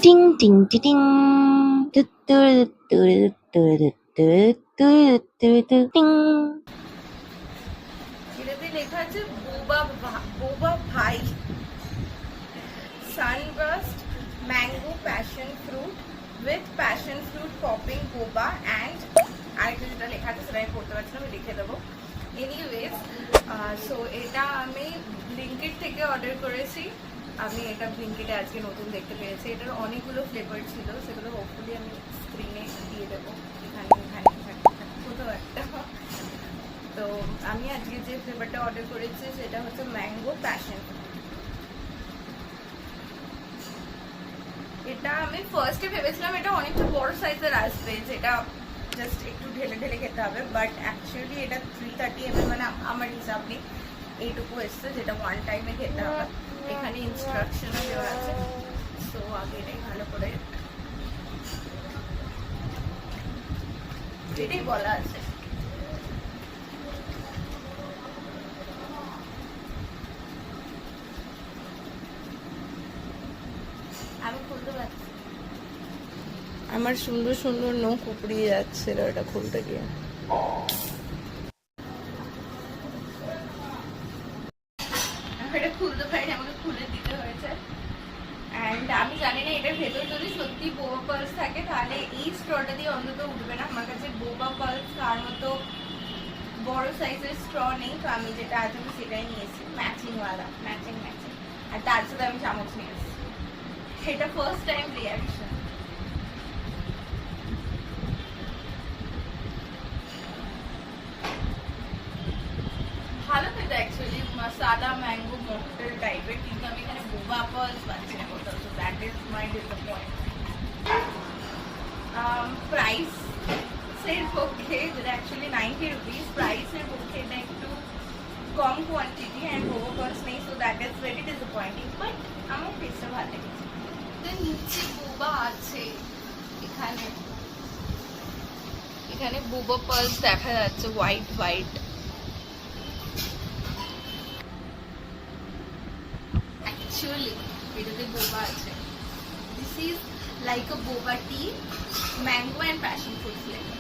টিং টিং টিটিং টিং। এটাতে লেখা আছে বোবা বোবা ভাই sunburst mango passion fruit with passion fruit popping boba and আরেকটা যেটা লেখা আছে সেটা আমি পড়তে পারছি না, আমি লিখে দেবো। এনিওয়েজ সো এটা আমি ব্লিঙ্কিট থেকে অর্ডার করেছি। আমি এটা ব্লিঙ্কিটে আজকে নতুন দেখতে পেয়েছি। এটার অনেকগুলো ফ্লেভার ছিল, সেগুলো হোপফুলি আমি স্ক্রিনে দিয়ে দেবো এখানে এখানে কোথাও একটা। তো আমি আজকে যে ফ্লেভারটা অর্ডার করেছি সেটা হচ্ছে ম্যাঙ্গো প্যাশন। এটা আমি ফার্স্টে ভেবেছিলাম এটা অনেকটা বড় সাইজের আসবে, যেটা জাস্ট একটু ঢেলে ঢেলে খেতে হবে, বাট অ্যাকচুয়ালি এটা 330 ml মানে আমার হিসাবে এইটুকু এসছে, যেটা ওয়ান টাইমে খেতে হবে। এখানে ইনস্ট্রাকশনও দেওয়া আছে, সো আগে এটাই ভালো করে এটাই বলা আছে। আমি খুলতে পারছি, আমার সুন্দর সুন্দর নখ উপড়িয়ে যাচ্ছিল এটা খুলতে গিয়ে। এটা খুলতে পারিনি, আমাকে খুলে দিতে হয়েছে। অ্যান্ড আমি জানি না এটার ভেতর যদি সত্যি বোবা পালস থাকে তাহলে এই স্ট্রটা দিয়ে অন্তত উঠবে না। আমার কাছে বোবা পালস তার মতো বড় সাইজের স্ট্র নেই, তো আমি যেটা আছে আমি সেটাই নিয়েছি, ম্যাচিংওয়ালা, ম্যাচিং ম্যাচিং। আর তার সাথে আমি চামচ নিয়েছি। এটা ফার্স্ট টাইম রিয়াকশন। ভালো খেতে অ্যাকচুয়ালি, মশালা ম্যাঙ্গো মকটেল টাইপের, কিন্তু আমি এখানে বোবা পালস পাচ্ছি না কোথাও, so that is my disappoint. Price এর পক্ষে, যেটা অ্যাকচুয়ালি 90 রুপিস, প্রাইসের পক্ষে এটা একটু কম কোয়ান্টিটি অ্যান্ড বোবা পালস নেই, so that is very disappointing, but আমার টেস্টটা ভালো লেগেছে। নিচে বোবা আছে, এখানে এখানে বোবা পালস দেখা যাচ্ছে হোয়াইট হোয়াইট। Actually, এটাতে boba আছে. This is like a boba tea, mango and passion fruit flavor.